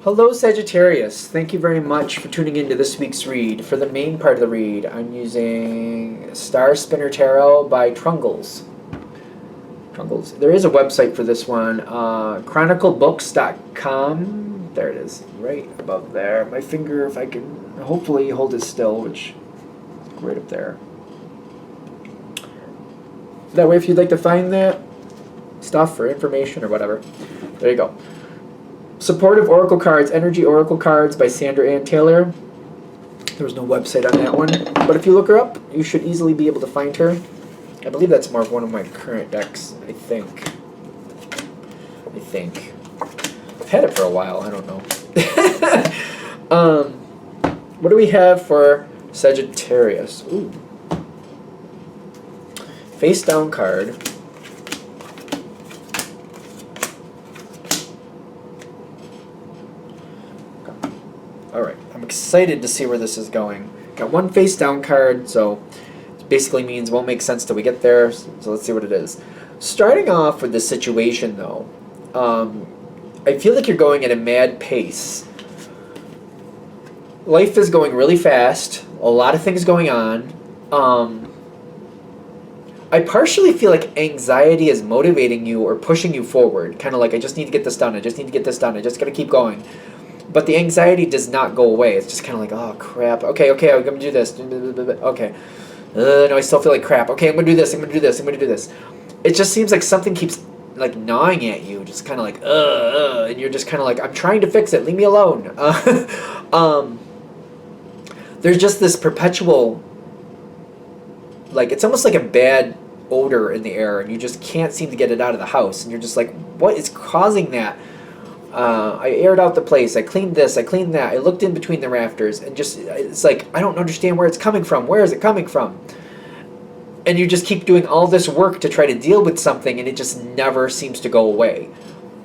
Hello, Sagittarius. Thank you very much for tuning into this week's read. For the main part of the read, I'm using Star Spinner Tarot by Trungles. Trungles. There is a website for this one, chroniclebooks.com. There it is, right above there. My finger, if I can hopefully hold it still, which is right up there. That way, if you'd like to find that stuff or information or whatever, there you go. Supportive Oracle Cards, Energy Oracle Cards by Sandra Ann Taylor. There was no website on that one, but if you look her up, you should easily be able to find her. I believe that's more of one of my current decks, I think. I've had it for a while, I don't know. What do we have for Sagittarius? Ooh. Face down card. Alright, I'm excited to see where this is going. Got one face down card, so it basically means won't make sense till we get there, so let's see what it is. Starting off with this situation, though, I feel like you're going at a mad pace. Life is going really fast, a lot of things going on. I partially feel like anxiety is motivating you or pushing you forward. Kind of like, I just need to get this done, I just need to get this done, I just gotta keep going. But the anxiety does not go away. It's just kind of like, oh, crap. Okay, I'm going to do this. Okay. No, I still feel like crap. Okay, I'm going to do this. I'm going to do this. I'm going to do this. It just seems like something keeps, like, gnawing at you. Just kind of like, and you're just kind of like, I'm trying to fix it. Leave me alone. There's just this perpetual, like, it's almost like a bad odor in the air, and you just can't seem to get it out of the house. And you're just like, what is causing that? I aired out the place, I cleaned this, I cleaned that, I looked in between the rafters, and just, it's like, I don't understand where it's coming from. Where is it coming from? And you just keep doing all this work to try to deal with something, and it just never seems to go away.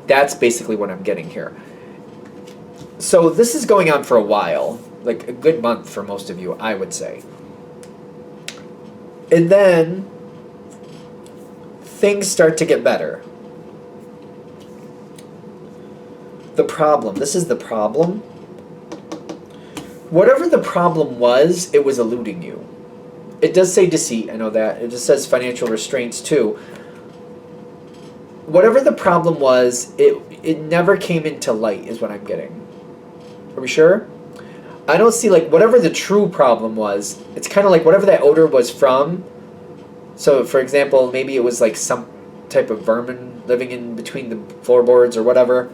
That's basically what I'm getting here. So this is going on for a while, like a good month for most of you, I would say. And then things start to get better. The problem. This is the problem. Whatever the problem was, it was eluding you. It does say deceit, I know that. It just says financial restraints too. Whatever the problem was, it never came into light is what I'm getting. Are we sure? I don't see, like, whatever the true problem was, it's kind of like whatever that odor was from. So, for example, maybe it was like some type of vermin living in between the floorboards or whatever.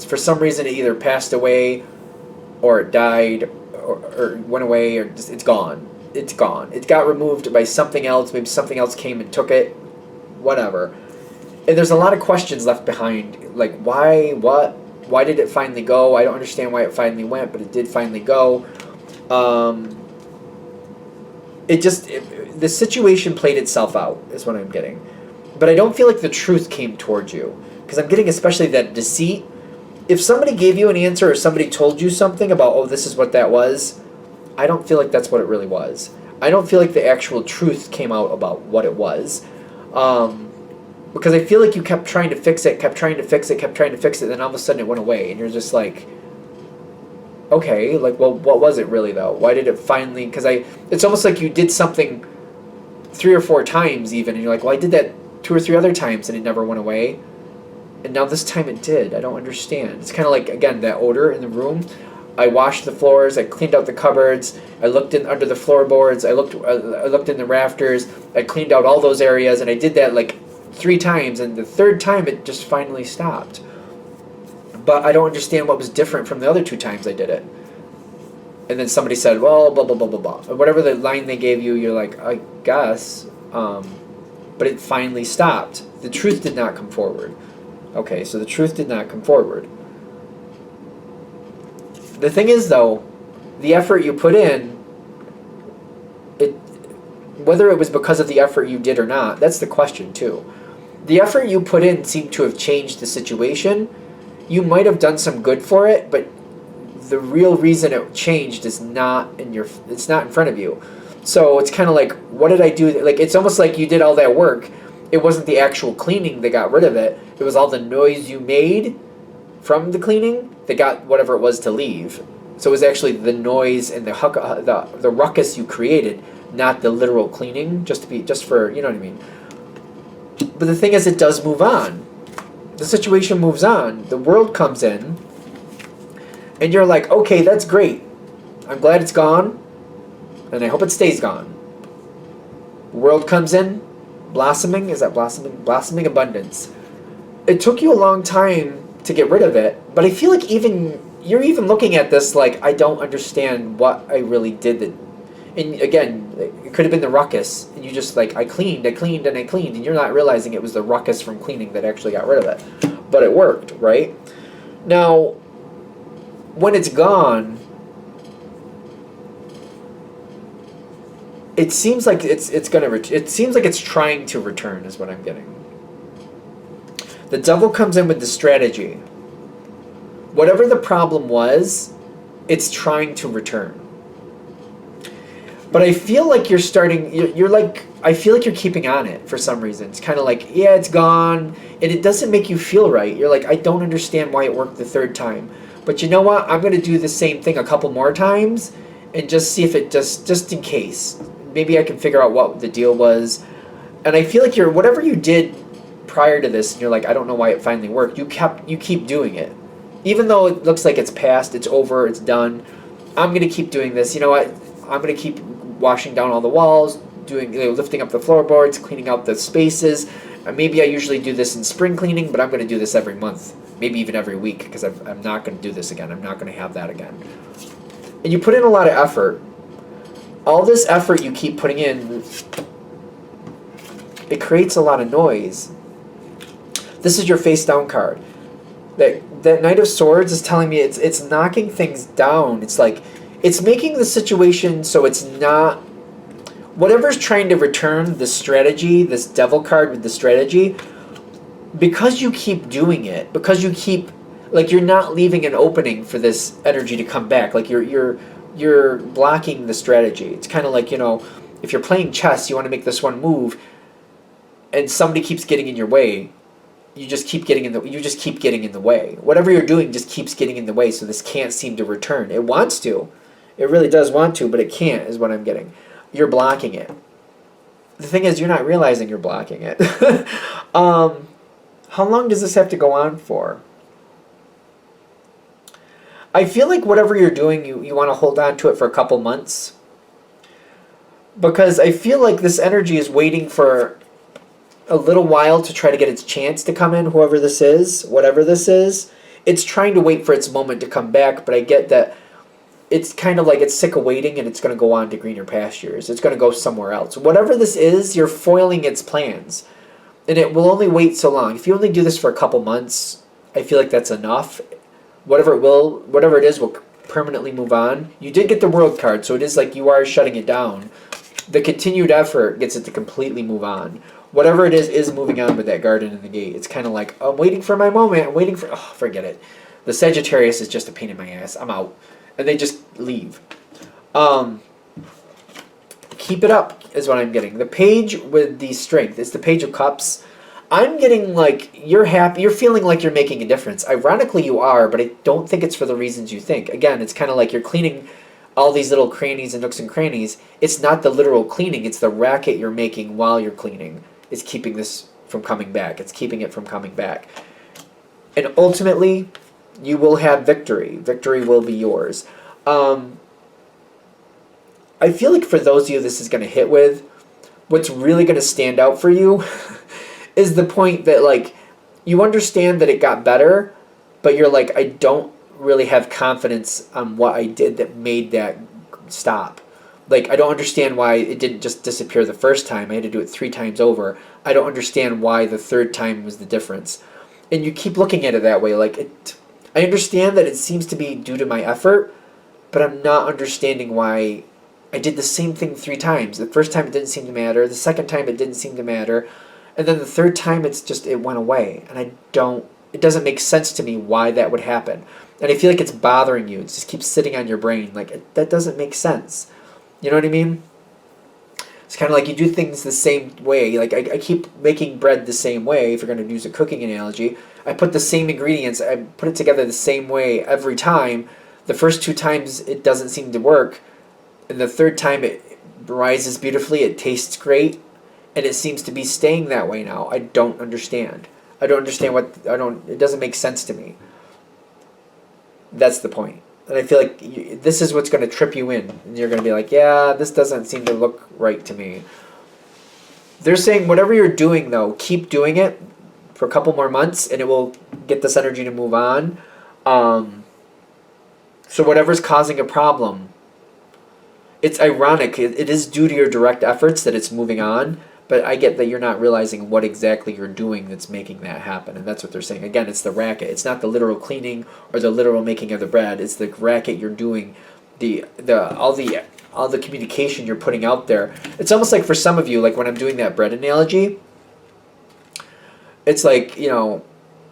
For some reason it either passed away or it died or went away or just, it's gone. It's gone. It got removed by something else. Maybe something else came and took it. Whatever. And there's a lot of questions left behind. Like, why? What? Why did it finally go? I don't understand why it finally went, but it did finally go. The situation played itself out is what I'm getting. But I don't feel like the truth came towards you. Because I'm getting especially that deceit. If somebody gave you an answer or somebody told you something about, oh, this is what that was, I don't feel like that's what it really was. I don't feel like the actual truth came out about what it was. Because I feel like you kept trying to fix it, then all of a sudden it went away. And you're just like, okay, like, well, what was it really, though? Why did it finally... Because it's almost like you did something 3 or 4 times even, and you're like, well, I did that 2 or 3 other times, and it never went away. And now this time it did. I don't understand. It's kind of like, again, that odor in the room. I washed the floors. I cleaned out the cupboards. I looked in under the floorboards. I looked in the rafters. I cleaned out all those areas, and I did that like 3 times. And the 3rd time, it just finally stopped. But I don't understand what was different from the other 2 times I did it. And then somebody said, well, blah, blah, blah, blah, blah. Or whatever the line they gave you, you're like, I guess. But it finally stopped. The truth did not come forward. Okay, so the truth did not come forward. The thing is, though, the effort you put in, whether it was because of the effort you did or not, that's the question, too. The effort you put in seemed to have changed the situation. You might have done some good for it, but the real reason it changed is it's not in front of you. So it's kind of like, what did I do? Like, it's almost like you did all that work. It wasn't the actual cleaning that got rid of it. It was all the noise you made from the cleaning, they got whatever it was to leave. So it was actually the noise and the ruckus you created, not the literal cleaning, just for, you know what I mean. But the thing is, it does move on. The situation moves on. The world comes in, and you're like, okay, that's great. I'm glad it's gone, and I hope it stays gone. The world comes in, blossoming. Is that blossoming? Blossoming abundance. It took you a long time to get rid of it, but I feel like you're even looking at this like, I don't understand what I really did. And again, it could have been the ruckus, and you just like, I cleaned, and you're not realizing it was the ruckus from cleaning that actually got rid of it. But it worked, right? Now, when it's gone, it seems like it seems like it's trying to return, is what I'm getting. The devil comes in with the strategy. Whatever the problem was, it's trying to return. But I feel like you're like, I feel like you're keeping on it for some reason. It's kind of like, yeah, it's gone, and it doesn't make you feel right. You're like, I don't understand why it worked the third time. But you know what? I'm going to do the same thing a couple more times and just see if it just in case. Maybe I can figure out what the deal was. And I feel like whatever you did prior to this, and you're like, I don't know why it finally worked. You keep doing it. Even though it looks like it's past, it's over, it's done. I'm going to keep doing this. You know what? I'm going to keep washing down all the walls, lifting up the floorboards, cleaning out the spaces. Maybe I usually do this in spring cleaning, but I'm going to do this every month, maybe even every week, because I'm not going to do this again. I'm not going to have that again. And you put in a lot of effort. All this effort you keep putting in, it creates a lot of noise. This is your face down card. That Knight of Swords is telling me it's knocking things down. It's like, it's making the situation so it's not, whatever's trying to return the strategy, this devil card with the strategy, because you keep doing it, because you keep, like, you're not leaving an opening for this energy to come back. Like, you're blocking the strategy. It's kind of like, you know, if you're playing chess, you want to make this one move, and somebody keeps getting in your way. You just keep getting in the way. Whatever you're doing just keeps getting in the way, so this can't seem to return. It wants to. It really does want to, but it can't, is what I'm getting. You're blocking it. The thing is, you're not realizing you're blocking it. How long does this have to go on for? I feel like whatever you're doing, you want to hold on to it for a couple months. Because I feel like this energy is waiting for a little while to try to get its chance to come in, whoever this is, whatever this is. It's trying to wait for its moment to come back, but I get that it's kind of like it's sick of waiting, and it's going to go on to greener pastures. It's going to go somewhere else. Whatever this is, you're foiling its plans. And it will only wait so long. If you only do this for a couple months, I feel like that's enough. Whatever it is will permanently move on. You did get the World card, so it is like you are shutting it down. The continued effort gets it to completely move on. Whatever it is moving on with that garden and the gate. It's kind of like, I'm waiting for my moment. I'm waiting for... Oh, forget it. The Sagittarius is just a pain in my ass. I'm out. And they just leave. Keep it up is what I'm getting. The page with the strength. It's the Page of Cups. I'm getting like, you're happy. You're feeling like you're making a difference. Ironically, you are, but I don't think it's for the reasons you think. Again, it's kind of like you're cleaning all these little crannies and nooks and crannies. It's not the literal cleaning. It's the racket you're making while you're cleaning. It's keeping this from coming back. It's keeping it from coming back. And ultimately, you will have victory. Victory will be yours. I feel like for those of you this is going to hit with, what's really going to stand out for you is the point that, like, you understand that it got better, but you're like, I don't really have confidence on what I did that made that stop. Like, I don't understand why it didn't just disappear the first time. I had to do it 3 times over. I don't understand why the third time was the difference. And you keep looking at it that way. Like, I understand that it seems to be due to my effort, but I'm not understanding why I did the same thing 3 times. The first time it didn't seem to matter. The second time it didn't seem to matter. And then the third time it went away. And it doesn't make sense to me why that would happen. And I feel like it's bothering you. It just keeps sitting on your brain. Like, that doesn't make sense. You know what I mean? It's kind of like you do things the same way. Like, I keep making bread the same way, if you're going to use a cooking analogy. I put the same ingredients, I put it together the same way every time. The first 2 times it doesn't seem to work, and the third time it rises beautifully, it tastes great, and it seems to be staying that way now. I don't understand. I don't understand it doesn't make sense to me. That's the point. And I feel like this is what's going to trip you in. And you're going to be like, yeah, this doesn't seem to look right to me. They're saying whatever you're doing, though, keep doing it for a couple more months, and it will get this energy to move on. So whatever's causing a problem, it's ironic. It is due to your direct efforts that it's moving on, but I get that you're not realizing what exactly you're doing that's making that happen, and that's what they're saying. Again, it's the racket. It's not the literal cleaning or the literal making of the bread. It's the racket you're doing, all the communication you're putting out there. It's almost like for some of you, like when I'm doing that bread analogy, it's like,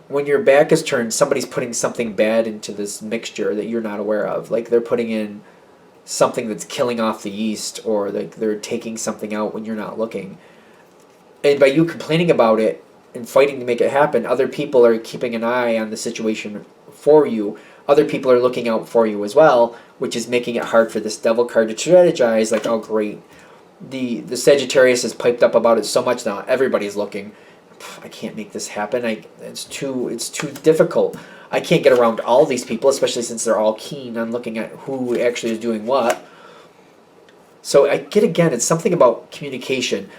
when your back is turned, somebody's putting something bad into this mixture that you're not aware of. Like they're putting in something that's killing off the yeast, or like they're taking something out when you're not looking. And by you complaining about it and fighting to make it happen, other people are keeping an eye on the situation for you. Other people are looking out for you as well, which is making it hard for this devil card to strategize. Like, oh great, the Sagittarius is piped up about it so much now. Everybody's looking. I can't make this happen. It's too difficult. I can't get around all these people, especially since they're all keen on looking at who actually is doing what. So I get, again, it's something about communication.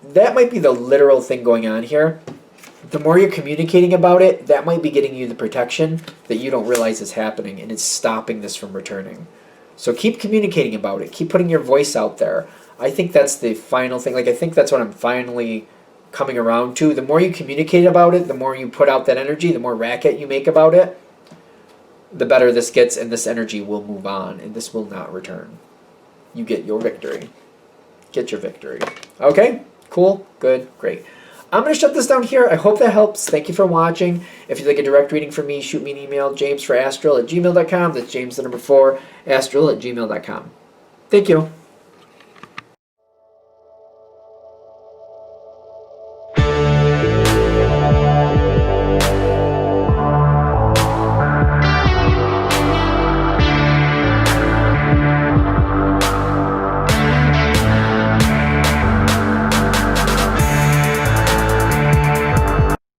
That might be the literal thing going on here. The more you're communicating about it, that might be getting you the protection that you don't realize is happening, and it's stopping this from returning. So keep communicating about it. Keep putting your voice out there. I think that's the final thing. Like, I think that's what I'm finally coming around to. The more you communicate about it, the more you put out that energy, the more racket you make about it, the better this gets, and this energy will move on, and this will not return. You get your victory. Get your victory. Okay? Cool? Good? Great. I'm going to shut this down here. I hope that helps. Thank you for watching. If you'd like a direct reading from me, shoot me an email, jamesforastral@gmail.com. That's James, the number 4, astral@gmail.com. Thank you.